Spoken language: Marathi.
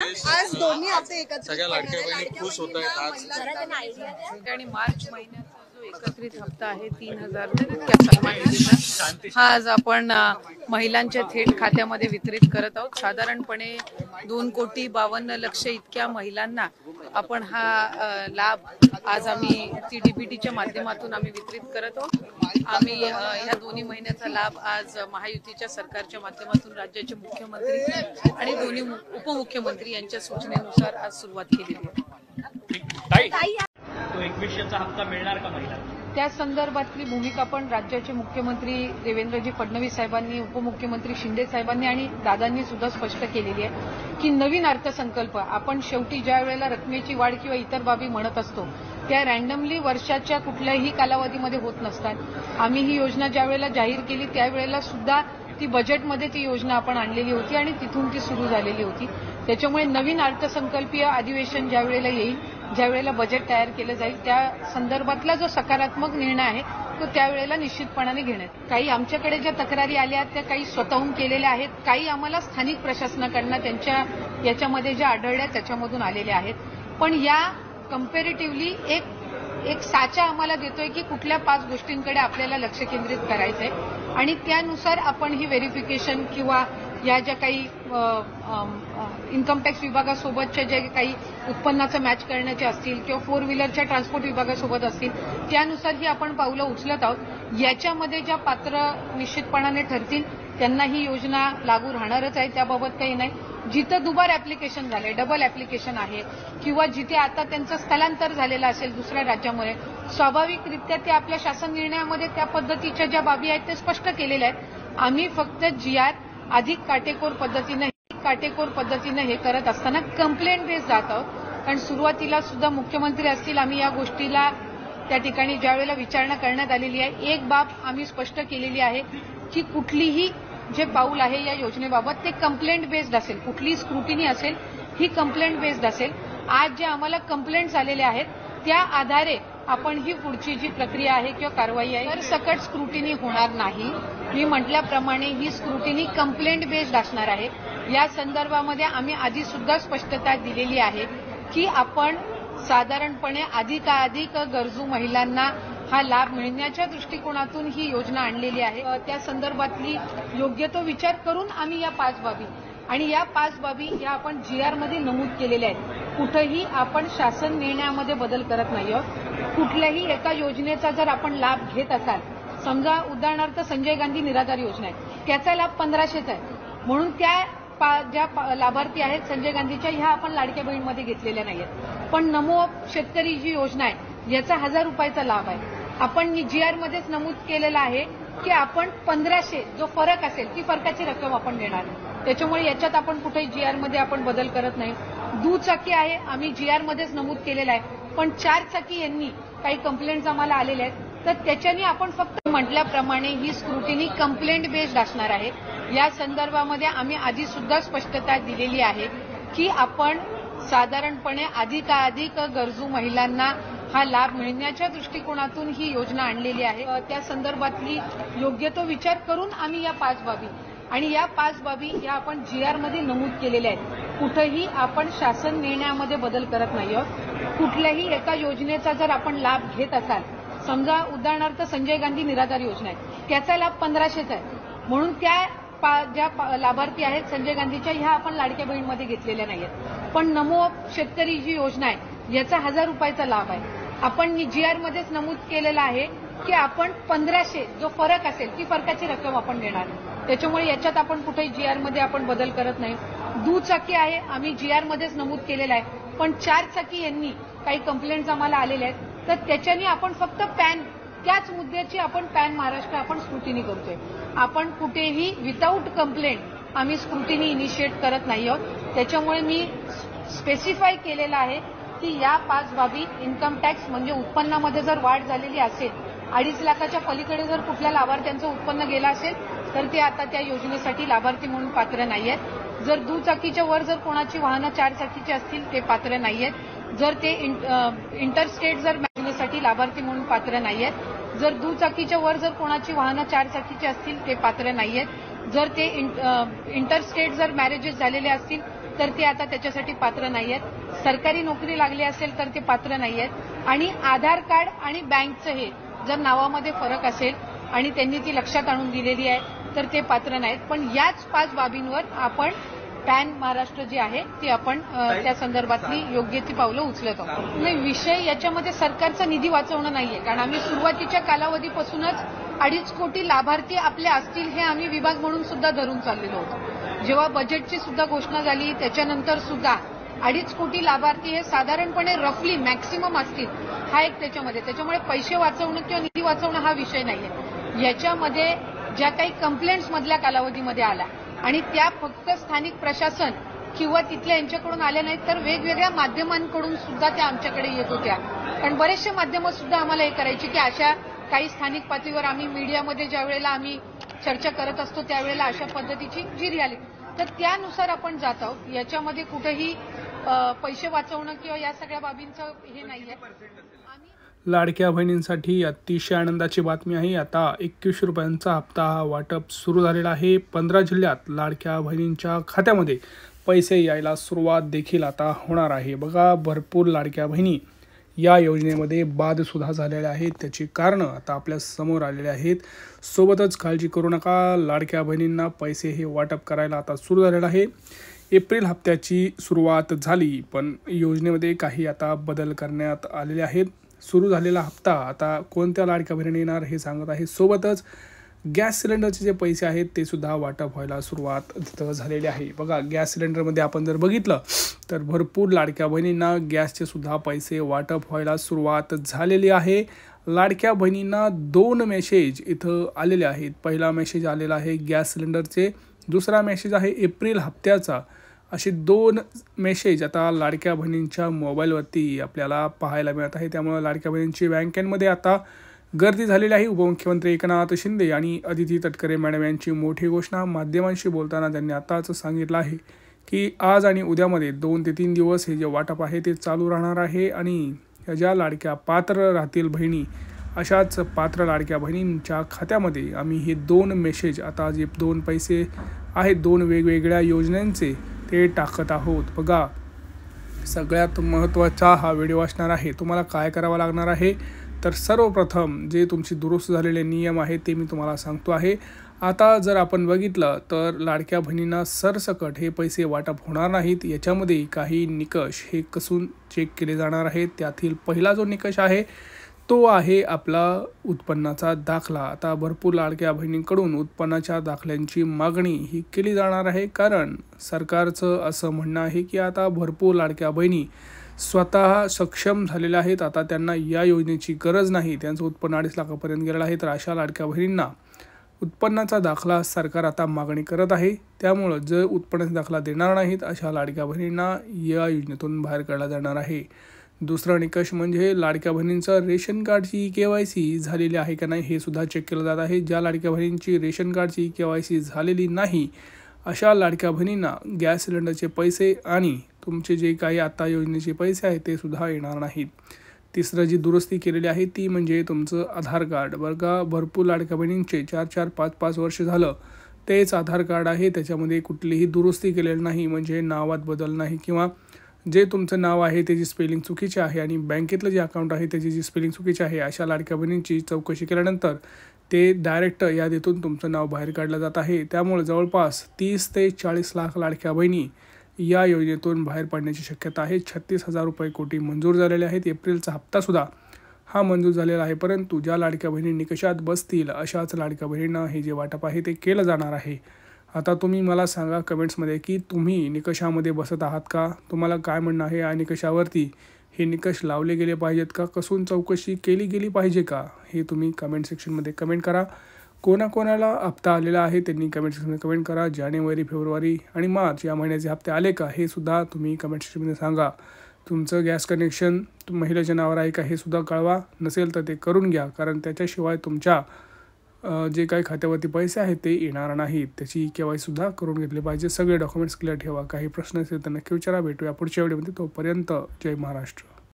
आज दोन्ही हप्ते एकत्र सगळ्या लाडक्या बहिणी खुश होत आहेत आणि मार्च महिन्याचा जो एकत्रित हप्ता आहे 3,000 इतक्या सन्मान निधीचा हा आज आपण महिलांच्या थेट खात्यामध्ये वितरित करत आहोत। साधारणपणे 2,52,00,000 इतक्या महिलांना आपण हा लाभ आज आम्ही CDBTच्या माध्यमातून आम्ही वितरित करत आहोत। आम्ही ह्या दोन्ही महिन्याचा लाभ आज महायुतीच्या सरकारच्या माध्यमातून राज्याचे मुख्यमंत्री आणि दोन्ही उपमुख्यमंत्री यांच्या सूचनेनुसार आज सुरुवात केलेली आहे। तो 2100चा हप्ता मिळणार का महिलांना? त्या संदर्भातली भूमिका पण राज्याचे मुख्यमंत्री देवेंद्रजी फडणवीस साहेबांनी, उपमुख्यमंत्री शिंदे साहेबांनी आणि दादांनी सुद्धा स्पष्ट केलेली आहे की नवीन अर्थसंकल्प आपण शेवटी ज्या वेळेला रकमेची वाढ किंवा इतर बाबी म्हणत असतो त्या रँडमली वर्षाच्या कुठल्याही कालावधीमध्ये होत नसतात। आम्ही ही योजना ज्या वेळेला जाहीर केली त्यावेळेला सुद्धा ती बजेटमध्ये ती योजना आपण आणलेली होती आणि तिथून ती सुरू झालेली होती। त्याच्यामुळे नवीन अर्थसंकल्पीय अधिवेशन ज्या वेळेला येईल, ज्या वेळेला बजेट तयार केलं जाईल त्या संदर्भातला जो सकारात्मक निर्णय आहे तो त्यावेळेला निश्चितपणाने घेण्यात। काही आमच्याकडे ज्या तक्रारी आल्या त्या काही स्वतःहून केलेल्या आहेत, काही आम्हाला स्थानिक प्रशासनाकडनं त्यांच्या याच्यामध्ये ज्या आढळल्या त्याच्यामधून आलेल्या आहेत। पण या कम्पॅरेटिव्हली एक साचा आम्हाला देतोय की कुठल्या 5 गोष्टींकडे आपल्याला लक्ष केंद्रित करायचंय आणि त्यानुसार आपण ही व्हेरिफिकेशन किंवा या ज्या काही इन्कम टॅक्स विभागासोबतच्या जे काही उत्पन्नाचं मॅच करण्याचे असतील किंवा 4 व्हीलरच्या ट्रान्सपोर्ट विभागासोबत असतील त्यानुसार ही आपण पावलं उचलत आहोत। याच्यामध्ये ज्या पात्र निश्चितपणाने ठरतील त्यांना ही योजना लागू राहणारच आहे, त्याबाबत काही नाही। जिथं दुबार ऍप्लिकेशन झाले, डबल ऍप्लिकेशन आहे किंवा जिथे आता त्यांचं स्थलांतर झालेलं असेल दुसऱ्या राज्यामुळे स्वाभाविकरित्या ते आपल्या शासन निर्णयामध्ये त्या पद्धतीच्या ज्या बाबी आहेत ते स्पष्ट केलेल्या आहेत। आम्ही फक्त GR अधिक काटेकोर पद्धतीने हे करत असताना कंप्लेंट बेस जात आहोत। कारण सुरुवातीला सुद्धा मुख्यमंत्री असतील आम्ही या गोष्टीला त्या ठिकाणी ज्या वेळेला विचारणा करण्यात आलेली आहे एक बाब आम्ही स्पष्ट केलेली आहे की कुठलीही जे पाऊल आहे या योजनेबाबत ते कंप्लेंट बेस्ड असेल, कुठलीही स्क्रुटिनी असेल ही कंप्लेंट बेस्ड असेल। आज जे आम्हाला कंप्लेंट्स आलेल्या आहेत त्या आधारे आपण ही पुढची जी प्रक्रिया आहे किंवा कारवाई आहे तर सकट स्क्रुटिनी होणार नाही। मी म्हटल्याप्रमाणे ही स्क्रुटिनी कंप्लेंट बेस्ड असणार आहे। या संदर्भामध्ये आम्ही आधी सुद्धा स्पष्टता दिलेली आहे की आपण साधारणपणे अधिकाधिक गरजू महिलांना हा लाभ मिळण्याच्या दृष्टिकोनातून ही योजना आणलेली आहे। त्या संदर्भातली योग्य तो विचार करून आम्ही या 5 बाबी आणि या 5 बाबी या आपण GR मध्ये नमूद केलेल्या आहेत। कुठेही आपण शासन निर्णयामध्ये बदल करत नाही आहोत। कुठल्याही एका योजनेचा जर आपण लाभ घेत असाल, समजा उदाहरणार्थ संजय गांधी निराधार योजना आहे त्याचा लाभ 1500चा आहे म्हणून त्या ज्या लाभार्थी आहेत संजय गांधीच्या ह्या आपण लाडक्या बहीणमध्ये घेतलेल्या नाहीयेत। पण नमो शेतकरी जी योजना आहे याचा 1000 रुपयाचा लाभ आहे। आपण GR मध्येच नमूद केलेलं आहे की आपण 1500 जो फरक असेल ती फरकाची रक्कम आपण देणार। त्याच्यामुळे याच्यात आपण कुठेही GR मध्ये आपण बदल करत नाही। दुचाकी आहे आम्ही GR मध्येच नमूद केलेलं आहे पण 4 चाकी यांनी काही कंप्लेंट्स आम्हाला आलेल्या आहेत तर त्याच्यानी आपण फक्त म्हटल्याप्रमाणे ही स्क्रुटिनी कंप्लेंट बेस्ड असणार आहे। या संदर्भामध्ये आम्ही आधी सुद्धा स्पष्टता दिलेली आहे की आपण साधारणपणे अधिकाधिक गरजू महिलांना हा लाभ मिळण्याच्या दृष्टिकोनातून ही योजना आणलेली आहे। त्या संदर्भातली योग्य तो विचार करून आम्ही या 5 बाबी आणि या 5 बाबी या आपण GR मध्ये नमूद केलेल्या आहेत। कुठेही आपण शासन निर्णयामध्ये बदल करत नाही आहोत। कुठल्याही एका योजनेचा जर आपण लाभ घेत असाल, समजा उदाहरणार्थ संजय गांधी निराधार योजना आहे त्याचा लाभ 1500चा आहे म्हणून त्या ज्या लाभार्थी आहेत संजय गांधीच्या ह्या आपण लाडक्या बहीणमध्ये घेतलेल्या नाहीयेत। पण नमो शेतकरी जी योजना आहे याचा 1000 रुपयाचा लाभ आहे। आपण GR मध्येच नमूद केलेलं आहे की आपण 1500 जो फरक असेल ती फरकाची रक्कम आपण देणार। त्याच्यामुळे याच्यात आपण कुठेही GR मध्ये आपण बदल करत नाही। दुचाकी आहे आम्ही GR मध्येच नमूद केलेलं आहे पण 4 चाकी यांनी काही कंप्लेंट्स आम्हाला आलेल्या आहेत तर त्याच्यानी आपण फक्त पॅन त्याच मुद्द्याची आपण पॅन महाराष्ट्र आपण स्क्रुटिनी करतोय। आपण कुठेही विदाऊट कंप्लेंट आम्ही स्क्रुटिनी इनिशिएट करत नाही आहोत। त्याच्यामुळे मी स्पेसिफाय केलेलं आहे की या 5 बाबी इन्कम टॅक्स म्हणजे उत्पन्नामध्ये जर वाढ झालेली असेल 2.5 लाखाच्या पलीकडे जर कुठल्या लाभार्थ्यांचं उत्पन्न गेलं असेल तर ते आता त्या योजनेसाठी लाभार्थी म्हणून पात्र नाहीयेत। जर दुचाकीच्या वर जर कोणाची वाहनं 4 चाकीची असतील ते पात्र नाहीयेत। जर ते इंटरस्टेट जर योजनेसाठी लाभार्थी म्हणून पात्र नाहीयेत। जर दुचाकीच्या वर जर कोणाची वाहनं 4 चाकीची असतील ते पात्र नाहीयेत। जर ते इंटरस्टेट जर मॅरेजेस झालेले असतील तर ते आता त्याच्यासाठी पात्र नाही आहेत. सरकारी नोकरी लागली असेल तर ते पात्र नाही आहेत. आणि आधार कार्ड आणि बँकचं हे जर नावामध्ये फरक असेल आणि त्यांनी ती लक्षात आणून दिलेली आहे तर ते पात्र नाहीत. पण याच 5 बाबींवर आपण पॅन महाराष्ट्र जे आहे ते आपण त्या संदर्भातली योग्य ती पावलं उचलत आहोत. नाही, विषय याच्यामध्ये सरकारचा निधी वाचवणं नाहीये, कारण आम्ही सुरुवातीच्या कालावधीपासूनच 2.5 कोटी लाभार्थी आपले असतील हे आम्ही विभाग म्हणून सुद्धा धरून चाललेलो होतो. जेव्हा बजेटची सुद्धा घोषणा झाली त्याच्यानंतर सुद्धा 2.5 कोटी लाभार्थी हे साधारणपणे रफली मॅक्सिमम असतील, हा एक त्याच्यामुळे पैसे वाचवणं किंवा निधी वाचवणं हा विषय नाहीये. याच्यामध्ये ज्या काही कंप्लेंट्स मधल्या कालावधीमध्ये आल्या आणि त्या फक्त स्थानिक प्रशासन किंवा तिथल्या यांच्याकडून आल्या नाहीत, तर वेगवेगळ्या माध्यमांकडून सुद्धा त्या आमच्याकडे येत होत्या. कारण बरेचसे माध्यमं सुद्धा आम्हाला हे करायची की अशा काही स्थानिक पातळीवर आम्ही मीडियामध्ये ज्या वेळेला आम्ही चर्चा करत असतो त्यावेळेला अशा पद्धतीची जी रियालिटी, तर त्यानुसार आपण जात आहोत. याच्यामध्ये कुठेही पैसे वाचवणं किंवा या सगळ्या बाबींचं हे नाहीये. लाडक्या बहिणींसाठी अतिशय आनंदाची बातमी आहे. आता 21 रुपयांचा हप्ता वाटप सुरू झालेला आहे. 15 जिल्ह्यात लाडक्या बहिणींच्या खात्यामध्ये पैसे यायला सुरुवात देखील आता होणार आहे. बघा, भरपूर लाडक्या बहिणी या योजनेमध्ये बादसुद्धा झालेल्या आहेत. त्याची कारणं आता आपल्या समोर आलेले आहेत. सोबतच काळजी करू नका, लाडक्या बहिणींना पैसे हे वाटप करायला आता सुरू झालेलं आहे. एप्रिल हप्त्याची सुरुवात झाली, पण योजनेमध्ये काही आता बदल करण्यात आलेले आहेत. सुरू झालेला हप्ता आता कोणत्या लाडक्या बहिणी येणार हे सांगत आहे. सोबतच गॅस सिलेंडरचे जे पैसे आहेत ते सुद्धा वाटप व्हायला सुरुवात तिथं झालेली आहे. बघा, गॅस सिलेंडरमध्ये आपण जर बघितलं तर भरपूर लाडक्या बहिणींना गॅसचे सुद्धा पैसे वाटप व्हायला सुरुवात झालेली आहे. लाडक्या बहिणींना 2 मेसेज इथं आलेले आहेत. पहिला मेसेज आलेला आहे गॅस सिलेंडरचे, दुसरा मेसेज आहे एप्रिल हप्त्याचा. असे 2 मेसेज आता लाडक्या बहिणींच्या मोबाईलवरती आपल्याला पाहायला मिळत आहे. त्यामुळे लाडक्या बहिणींची बँकेमध्ये आता गर्दी झालेली आहे. उपमुख्यमंत्री एकनाथ शिंदे आणि अदिती तटकरे मॅडम यांची मोठी घोषणा. माध्यमांशी बोलताना त्यांनी आताच सांगितलं आहे की आज आणि उद्यामध्ये 2 ते 3 दिवस हे जे वाटप आहे ते चालू राहणार आहे. आणि ज्या लाडक्या पात्र राहतील बहिणी, अशाच पात्र लाडक्या बहिणींच्या खात्यामध्ये आम्ही हे 2 मेसेज, आता जे 2 पैसे आहेत 2 वेगवेगळ्या योजनांचे, ते टाकत आहोत. बघा, सगळ्यात महत्त्वाचा हा व्हिडिओ असणार आहे. तुम्हाला काय करावं लागणार आहे तर सर्वप्रथम जे तुमची दुरुस्त झालेले नियम आहेत ते मी तुम्हाला सांगतो आहे. आता जर आपण बघितलं तर लाडक्या बहिणींना सरसकट हे पैसे वाटप होणार नाहीत. याच्यामध्ये काही निकष हे कसून चेक केले जाणार आहेत. त्यातील पहिला जो निकष आहे तो आहे आपला उत्पन्नाचा दाखला. आता भरपूर लाडक्या बहिणींकडून उत्पन्नाच्या दाखल्यांची मागणी ही केली जाणार आहे, कारण सरकारचं असं म्हणणं आहे की आता भरपूर लाडक्या बहिणी स्वतः सक्षम झालेल्या आहेत. आता त्यांना या योजनेची गरज नाही. त्यांचं उत्पन्न 2.5 लाखापर्यंत गेलेलं आहे. तर अशा लाडक्या बहिणींना उत्पन्नाचा दाखला सरकार आता मागणी करत आहे. त्यामुळं जर उत्पन्नाचा दाखला देणार नाहीत अशा लाडक्या बहिणींना या योजनेतून बाहेर काढला जाणार आहे. दुसरा निकष म्हणजे लाडक्या बहिणींचं रेशन कार्डची KYC झालेली आहे का नाही हे सुद्धा चेक केलं जात आहे. ज्या लाडक्या बहिणींची रेशन कार्डची KYC झालेली नाही अशा लाडक्या बहिणींना गॅस सिलेंडरचे पैसे आणि तुमचे जे काही आता योजनेचे पैसे आहेत ते सुद्धा येणार नाहीत. तिसरं जी दुरुस्ती केलेली आहे ती म्हणजे तुमचं आधार कार्ड. बघा, भरपूर लाडक्या बहिणींचे 4-4, 5-5 वर्ष झालं तेच आधार कार्ड आहे. त्याच्यामध्ये कुठलीही दुरुस्ती केलेली नाही, म्हणजे नावात बदल नाही किंवा जे तुमचं नाव आहे त्याची स्पेलिंग चुकीची आहे आणि बँकेतलं जे अकाउंट आहे त्याची जी स्पेलिंग चुकीची आहे, अशा लाडक्या बहिणींची चौकशी केल्यानंतर ते डायरेक्ट यादीतून तुमचं नाव बाहेर काढलं जात आहे. त्यामुळे जवळपास 30 ते 40 लाख लाडक्या बहिणी या योजनेतून बाहेर पडण्याची शक्यता आहे. 36,000 रुपये कोटी मंजूर झालेले आहेत. एप्रिलचा हप्तासुद्धा हा मंजूर झालेला आहे. परंतु ज्या लाडक्या बहिणी निकषात बसतील अशाच लाडक्या बहिणींना हे जे वाटप आहे ते केलं जाणार आहे. आता तुम्ही मला सांगा कमेंट्समध्ये की तुम्ही निकषामध्ये बसत आहात का? तुम्हाला काय म्हणणं आहे? या निकषावरती हे निकष लावले गेले पाहिजेत का? कसून चौकशी केली गेली पाहिजे का? हे तुम्ही कमेंट सेक्शनमध्ये कमेंट करा. कोणाकोणाला हप्ता आलेला आहे त्यांनी कमेंट सेक्शनमध्ये कमेंट करा. जानेवारी, फेब्रुवारी आणि मार्च या महिन्याचे हप्ते आले का हे सुद्धा तुम्ही कमेंट सेक्शनमध्ये सांगा. तुमचं गॅस कनेक्शन महिलेच्या नावावर आहे का हे सुद्धा कळवा. नसेल तर ते करून घ्या, कारण त्याच्याशिवाय तुमच्या जे काही खात्यावरती पैसे आहेत ते येणार नाहीत. त्याची KYC सुद्धा करून घेतले पाहिजे. सगळे डॉक्युमेंट्स क्लिअर ठेवा. काही प्रश्न असेल तर नक्की विचारा. भेटूया पुढच्या व्हिडिओमध्ये. तोपर्यंत जय महाराष्ट्र.